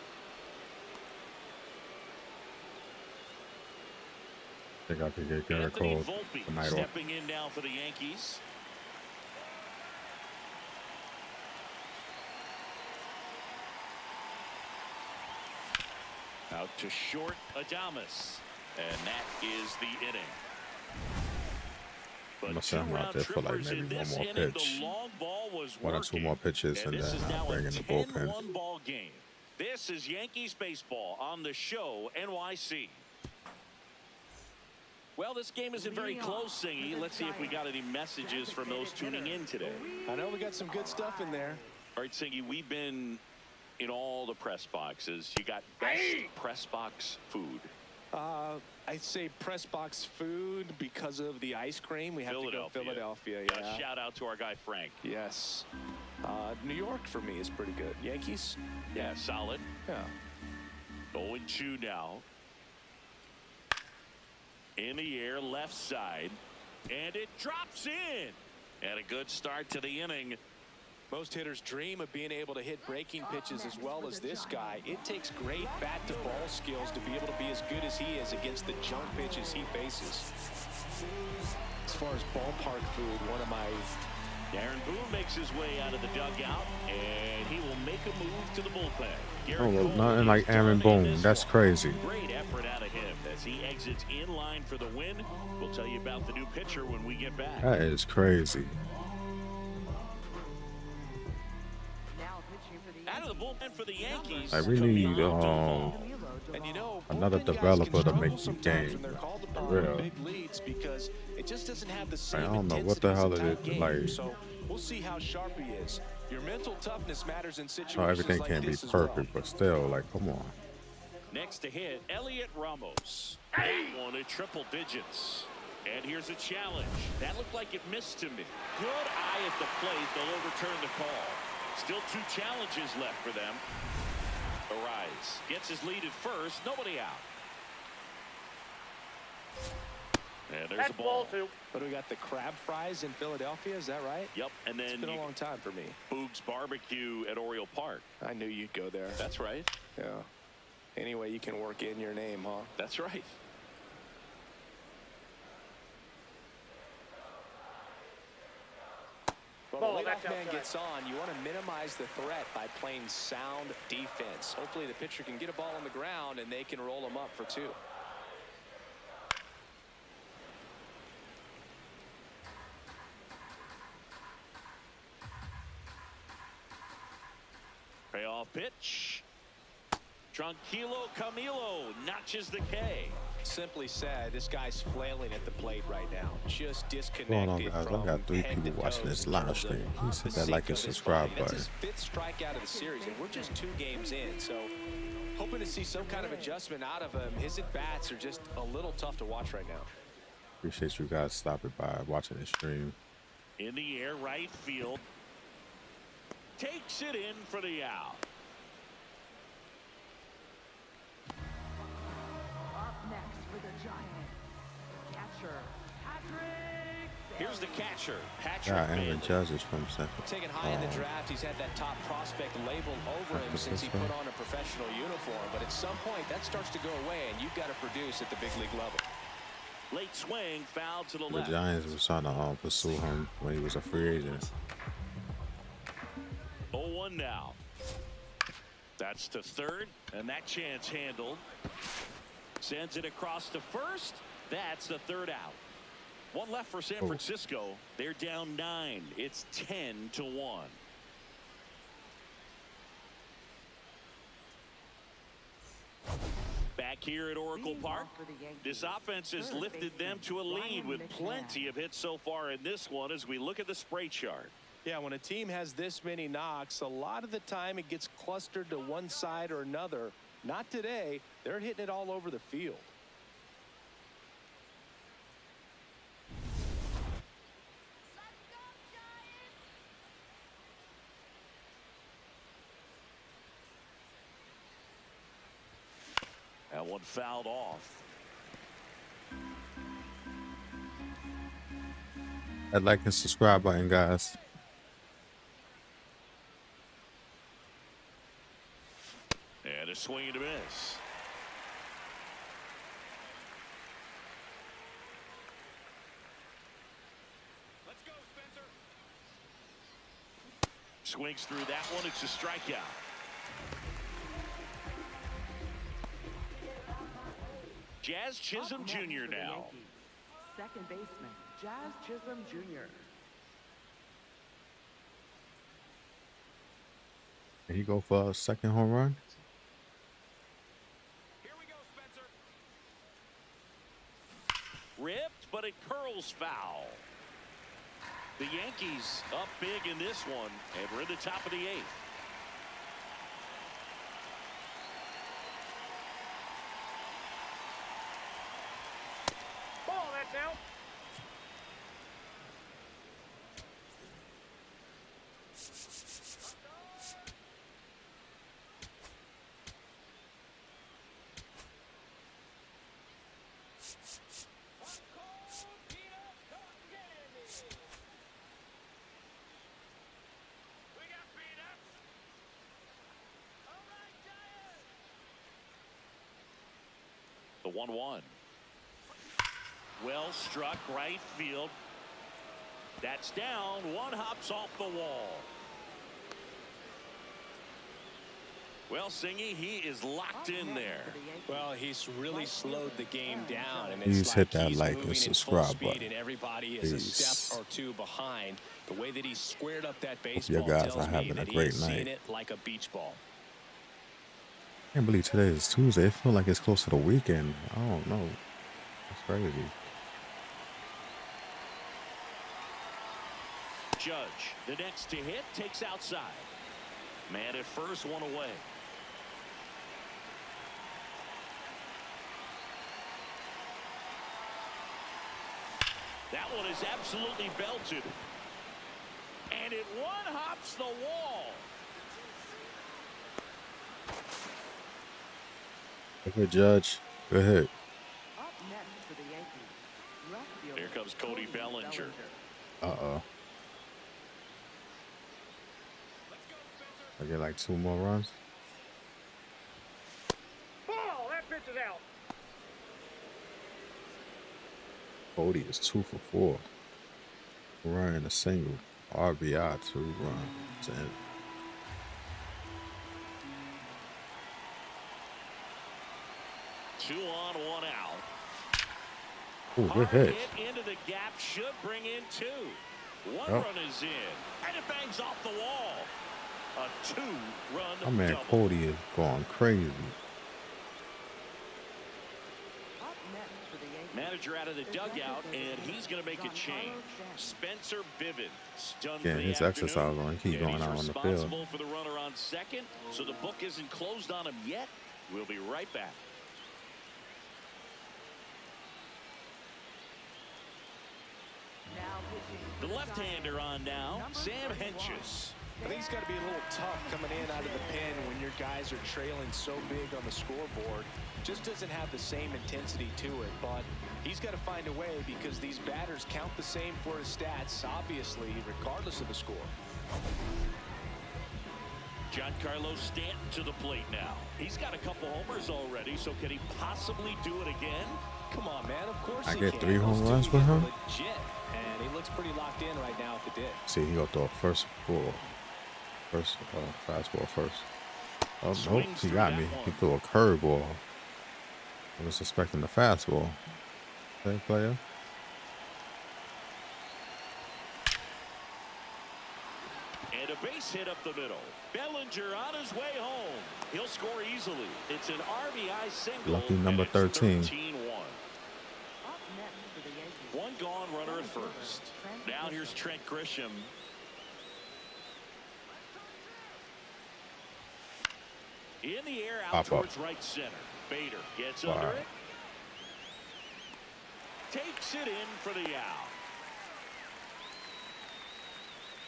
I think I could get Garrett Anthony Cole Volpe tonight off. stepping in now for the Yankees. Out to short, Adames. And that is the inning. I'm gonna send him out there for like maybe one more pitch. 1 or 2 more pitches, and then I'll bring in the bullpen. Ball game. This is Yankees baseball on the show, NYC. Well, this game isn't very close, Singy. Let's see if we got any messages from those tuning in today. I know we got some good stuff in there. All right, Singy, we've been in all the press boxes. You got best press box food. I'd say press box food because of the ice cream. We have to go Philadelphia. Yeah. Shout out to our guy Frank. Yes. New York for me is pretty good. Yankees? Yeah, solid. Yeah. 0-2 now. In the air, left side. And it drops in. And a good start to the inning. Most hitters dream of being able to hit breaking pitches as well as this guy. It takes great bat-to-ball skills to be able to be as good as he is against the junk pitches he faces. As far as ballpark food, one of my... Aaron Boone makes his way out of the dugout, and he will make a move to the bullpen. Oh, well, nothing like Aaron Boone. That's crazy. Great effort out of him as he exits in line for the win. We'll tell you about the new pitcher when we get back. That is crazy. Out of the bullpen for the Yankees. Like, we need and you know, another developer to make the game. For real. Big leads because it just doesn't have the same I don't know what the hell it is. Like, so we'll see how sharp he is. Your mental toughness matters in situations no, everything like can't be this as perfect, well. but still, like, come on. Next to hit, Elliot Ramos. That one at triple digits. And here's a challenge. That looked like it missed to me. Good eye at the plate. They'll overturn the call. Still 2 challenges left for them. Arise gets his lead at first. Nobody out. And there's That's the ball. ball 2. But we got the crab fries in Philadelphia. Is that right? Yep. And then It's been a long time for me. Boog's Barbecue at Oriole Park. I knew you'd go there. That's right. Yeah. Anyway, you can work in your name, huh? That's right. When Ball, the that's leadoff man outside. gets on, you want to minimize the threat by playing sound defense. Hopefully the pitcher can get a ball on the ground and they can roll him up for 2. Payoff pitch. Tranquilo Camilo notches the K. Simply said, this guy's flailing at the plate right now. Just Going on, disconnected guys? I from got 3 head people to watching toes this in live terms of stream. Please hit the that like sink and of his subscribe body. That's button. his 5th strikeout of the series, and we're just 2 games in. So hoping to see some kind of adjustment out of him. His at-bats are just a little tough to watch right now. Appreciate you guys stopping by, watching the stream. In the air, right field. Takes it in for the out. Up next for the Giants, catcher Patrick. Here's the catcher, Patrick. Yeah, Aaron Bailey. Judge is from second. Taken high in the draft, he's had that top prospect labeled over him since he put on a professional uniform. But at some point, that starts to go away, and you've got to produce at the big league level. Late swing, foul to the The left. Giants was trying to pursue him when he was a free agent. 0-1 now. That's to third, and that chance handled. Sends it across to first. That's the 3rd out. 1 left for San Francisco. They're down 9. It's 10-1. Back here at Oracle Park, this offense has lifted them to a lead with plenty of hits so far in this one as we look at the spray chart. Yeah, when a team has this many knocks, a lot of the time it gets clustered to one side or another. Not today. They're hitting it all over the field. That one fouled off. That like and subscribe button, guys. And a swing and a miss. Let's go, Spencer. Swings through that one. It's a strikeout. Jazz Chisholm Up next Jr. for the now. Yankees, second baseman Jazz Chisholm Jr. Did he go for a 2nd home run? Here we go, Spencer. Ripped, but it curls foul. The Yankees up big in this one, and we're in the top of the 8th. Ball, that's out. We got peanuts. All right, Giants. The 1-1. Well struck right field. That's down. One hops off the wall. Well, Singy, he is locked in there. Well, he's really slowed the game down, and Please it's hit like that he's like and moving in full subscribe speed, button. and everybody is a Peace. step or 2 behind. The way that he squared up that you baseball guys tells are me having a that he great is seeing night. it like a beach ball. Can't believe today is Tuesday. I feel like it's close to the weekend. I don't know. It's crazy. Judge, the next to hit, takes outside. Man at first, one away. That one is absolutely belted. And it one-hops the wall. Good judge. Good hit. Up next for the Yankees, left fielder Here comes Cody Bellinger. Uh-oh. Let's go, Spencer. I get like 2 more runs. Ball! That pitch is out. Cody is 2 for 4. Ryan a single. RBI 2 runs. And 2 on, 1 out. ooh, good Hard hit. hit into the gap should bring in 2. One Yep. run is in, and it bangs off the wall. A 2-run My man double. Cody is going crazy. Up next for the Yankees. Manager out of the dugout, and he's going to make a change. Spencer Bivens done Yeah, for the his afternoon. exercise on keep And going he's out on the field. responsible for the runner on second, so the book isn't closed on him yet. We'll be right back. Now pitching The for the left-hander on now, Number Sam 31. Hentges. I think it's got to be a little tough coming in out of the pen when your guys are trailing so big on the scoreboard. Just doesn't have the same intensity to it, but he's got to find a way because these batters count the same for his stats, obviously, regardless of the score. Giancarlo Stanton to the plate now. He's got a couple homers already, so can he possibly do it again? Come on, man. Of course I he get can. 3 home Those runs two with him? legit, and he looks pretty locked in right now at the dip. See, he gonna throw a first ball. First fastball first. Oh nope, Swings he through got that me. one. He threw a curveball. I was expecting the fastball. Okay, player. And a base hit up the middle. Bellinger on his way home. He'll score easily. It's an RBI single. Lucky number and it's 13. 13-1. Up next for the Yankees. One gone runner at first. Now here's Trent Grisham. In the air out Pop up. towards right center. Bader gets under Wow. it. Takes it in for the out.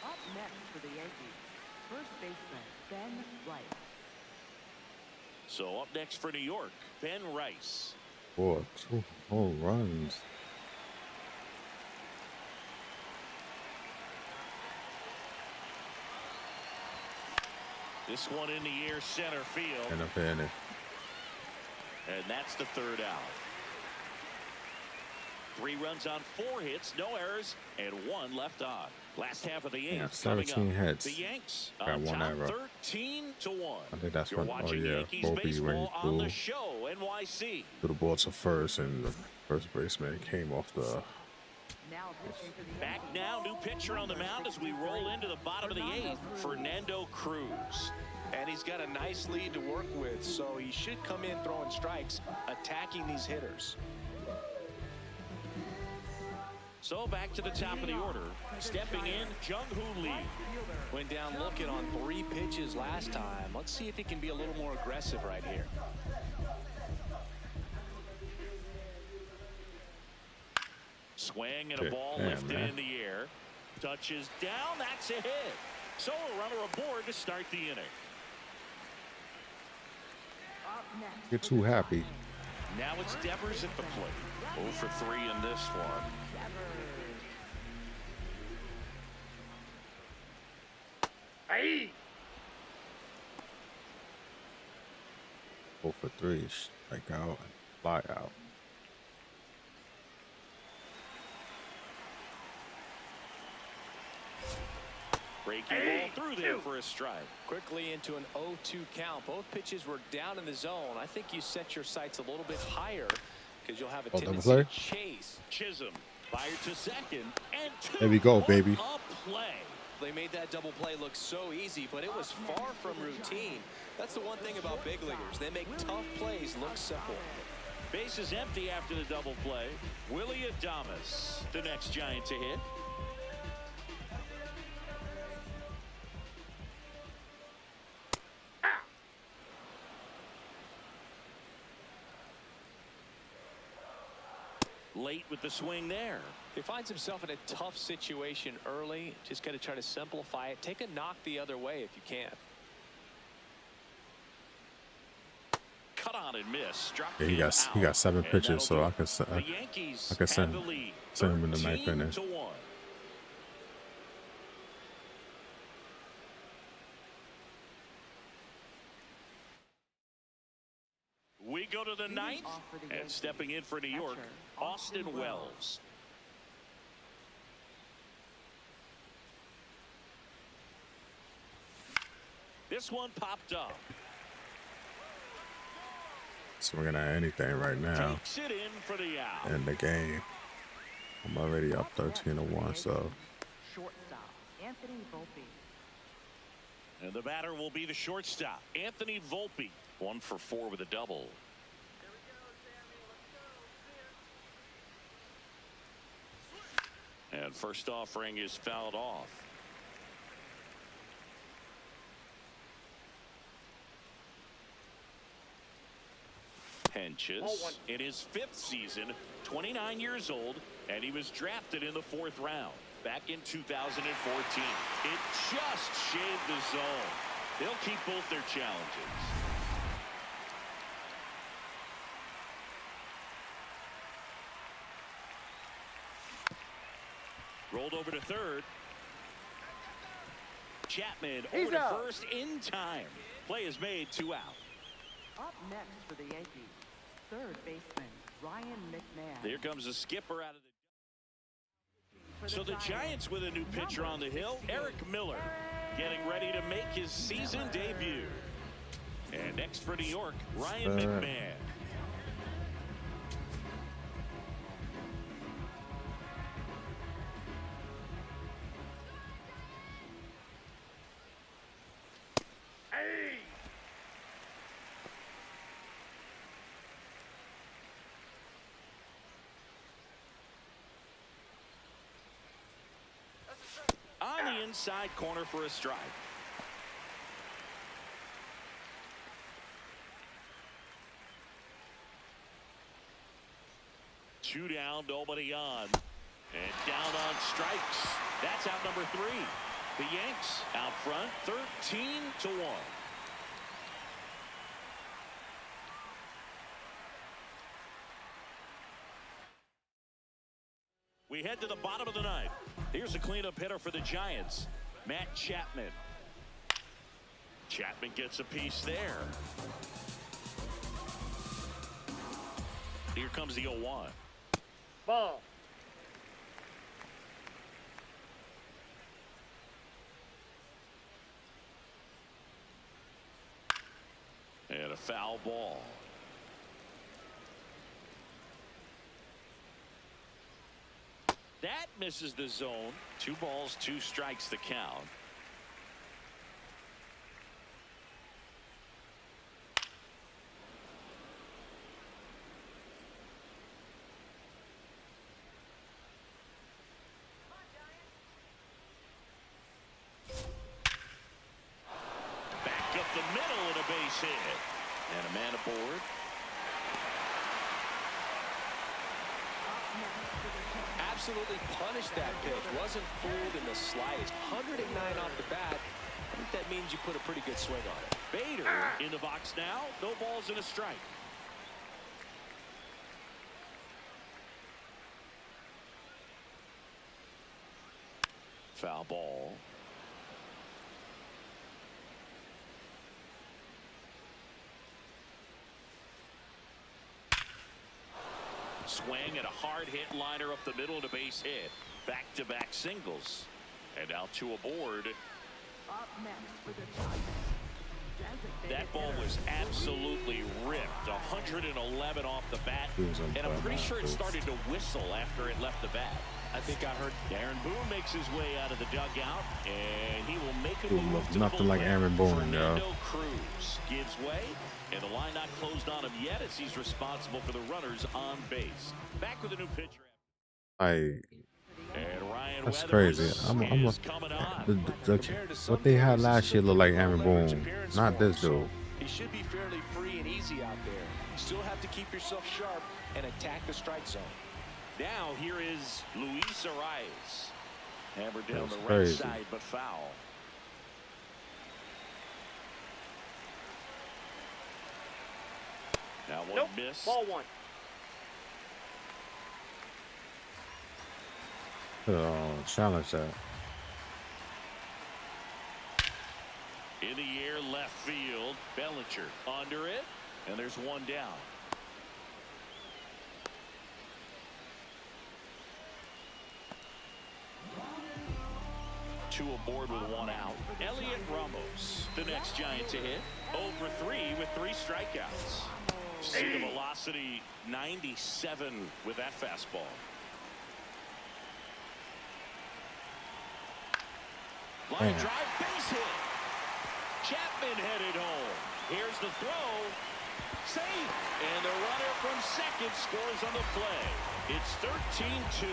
Up next for the Yankees, first baseman Ben Rice. So up next for New York, Ben Rice. Boy, 2 home runs. This one in the air center field. And up in it. And that's the 3rd out. 3 runs on 4 hits, no errors, and 1 left on. Last half of the 8th Yeah, coming 17 up. hits. The Yanks Got on 1 top, error. 13-1. I think that's You're when, oh watching yeah, Yankees Bobby baseball when on he the threw show, NYC. the ball to first, and the first baseman came off the. Now pitching for the Back Yankees. now, new pitcher on the mound as we roll into the bottom of the 8th, Fernando Cruz. And he's got a nice lead to work with, so he should come in throwing strikes, attacking these hitters. So back to the top of the order. Stepping in, Jung-Hoo Lee. Went down looking on 3 pitches last time. Let's see if he can be a little more aggressive right here. Swing and a Good ball man, lifted man. in the air. Touches down, that's a hit. So a runner aboard to start the inning. Up next. You're too happy. Now it's Devers at the plate. 0 for 3 in this one. Hey! 4 for 3. Strike out and fly out. Breaking ball through there for a strike. Quickly into an 0-2 count. Both pitches were down in the zone. I think you set your sights a little bit higher because you'll have a Oh, double tendency play? to chase. Chisholm fired to second and 2. There we go, What baby. a play. They made that double play look so easy, but it was far from routine. That's the one thing about big leaguers. They make tough plays look simple. Base is empty after the double play. Willie Adames, the next Giant to hit. late with the swing there. He finds himself in a tough situation early. Just got to try to simplify it. Take a knock the other way if you can. Cut on and miss. Struck Yeah, he got 7 pitches, so I could send him in the ninth inning. We go to the ninth, and stepping in for New York, Austin Wells. This one popped up. Swinging at anything right now. Takes it in for the out. In the game. I'm already up 13-1, so. Shortstop, Anthony Volpe. And the batter will be the shortstop, Anthony Volpe. 1 for 4 with a double. And first offering is fouled off. Henches in his 5th season, 29 years old, and he was drafted in the 4th round back in 2014. It just shaved the zone. They'll keep both their challenges. Rolled over to third. Chapman over to first in time. Play is made, 2 out. Up next for the Yankees, third baseman Ryan McMahon. Here comes the skipper out of the. So the Giants with a new pitcher on the hill, Eric Miller, getting ready to make his season debut. And next for New York, Ryan McMahon. On the inside corner for a strike. Two down, nobody on. And down on strikes. That's out number 3. The Yanks out front, 13-1. We head to the bottom of the ninth. Here's a cleanup hitter for the Giants, Matt Chapman. Chapman gets a piece there. Here comes the 0-1. Ball. And a foul ball. That misses the zone. 2 balls, 2 strikes the count. Back up the middle and a base hit. And a man aboard. Absolutely punished that pitch. Wasn't fooled in the slightest. 109 off the bat. I think that means you put a pretty good swing on it. Bader in the box now. No balls and a strike. Foul ball. Swing and a hard hit liner up the middle to base hit. Back-to-back singles. And now 2 aboard. Up next for the Giants. That ball was absolutely ripped. 111 off the bat. And I'm pretty sure it started to whistle after it left the bat. I think I heard Aaron Boone makes his way out of the dugout, and he will make a move to nothing like Aaron Boone, yo. Cruz gives way, and the line not closed on him yet as he's responsible for the runners on base. Back with a new pitcher. And Ryan that's Weathers crazy. is coming on. What they had last year looked like Aaron Boone, not this dude. He should be fairly free and easy out there. You still have to keep yourself sharp and attack the strike zone. Now here is Luis Arias. Hammered down That's the right crazy. side, but foul. Now one Nope. miss. Ball one. Challenge that. In the air, left field. Bellinger under it, and there's one down. Two aboard with one out. Elliot Ramos, the next Giant to hit. 0 for 3 with 3 strikeouts. See the velocity 97 with that fastball. Line Man. drive, base hit. Chapman headed home. Here's the throw. Safe. And the runner from second scores on the play. It's 13-2.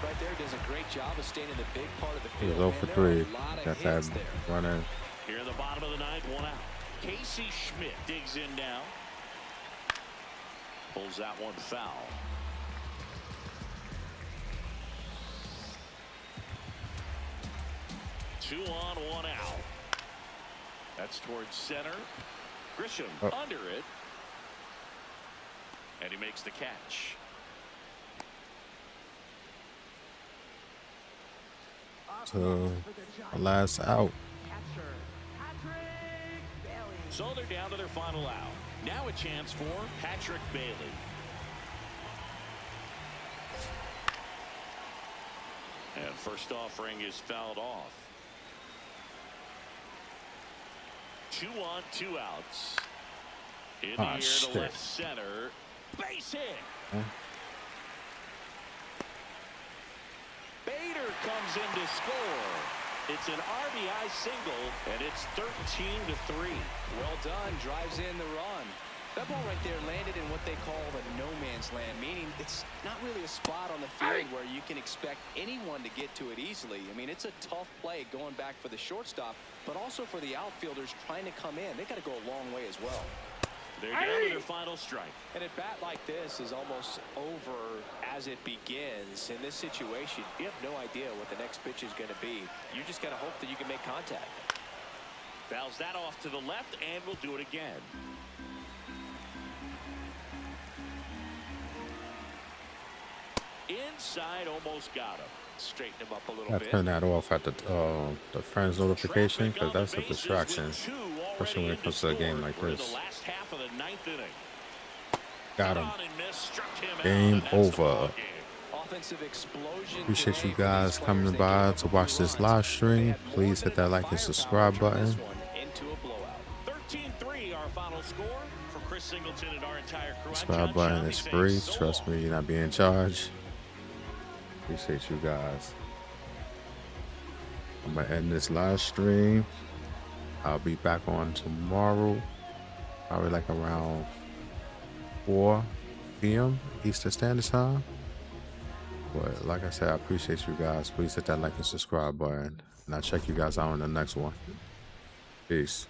Right there does a great job of staying in the big part of the He was field. 0 for man. There are 3. a lot of Got hits that there. running. Here in the bottom of the ninth, one out. Casey Schmidt digs in now. Pulls that one foul. Two on, one out. That's towards center. Grisham under it. And he makes the catch. To the last out. Catcher, Patrick Bailey. So they're down to their final out. Now a chance for Patrick Bailey. And first offering is fouled off. 2 on, 2 outs. In the air shit. to left center. Base hit. Huh? Bader comes in to score. It's an RBI single, and it's 13-3. Well done. Drives in the run. That ball right there landed in what they call the no man's land, meaning it's not really a spot on the field where you can expect anyone to get to it easily. I mean, it's a tough play going back for the shortstop, but also for the outfielders trying to come in. They got to go a long way as well. They're down to their final strike. And a bat like this is almost over as it begins. In this situation, you have no idea what the next pitch is going to be. You just got to hope that you can make contact. Fouls that off to the left, and we'll do it again. Inside, almost got him. Straighten him up a little I bit. turn that off at the friends notification because that's a distraction, especially when it comes to a game like this. Got him. Game over. Offensive explosion. Appreciate you guys coming by to watch this live stream. Please hit that like and subscribe button. Into a blowout. 13-3, our final score for Chris Singleton and our entire crew. Subscribe button is free. Trust me, you're not being charged. Appreciate you guys. I'm gonna end this live stream. I'll be back on tomorrow, probably like around 4 p.m. Eastern Standard Time. But like I said, I appreciate you guys. Please hit that like and subscribe button, and I'll check you guys out on the next one. Peace.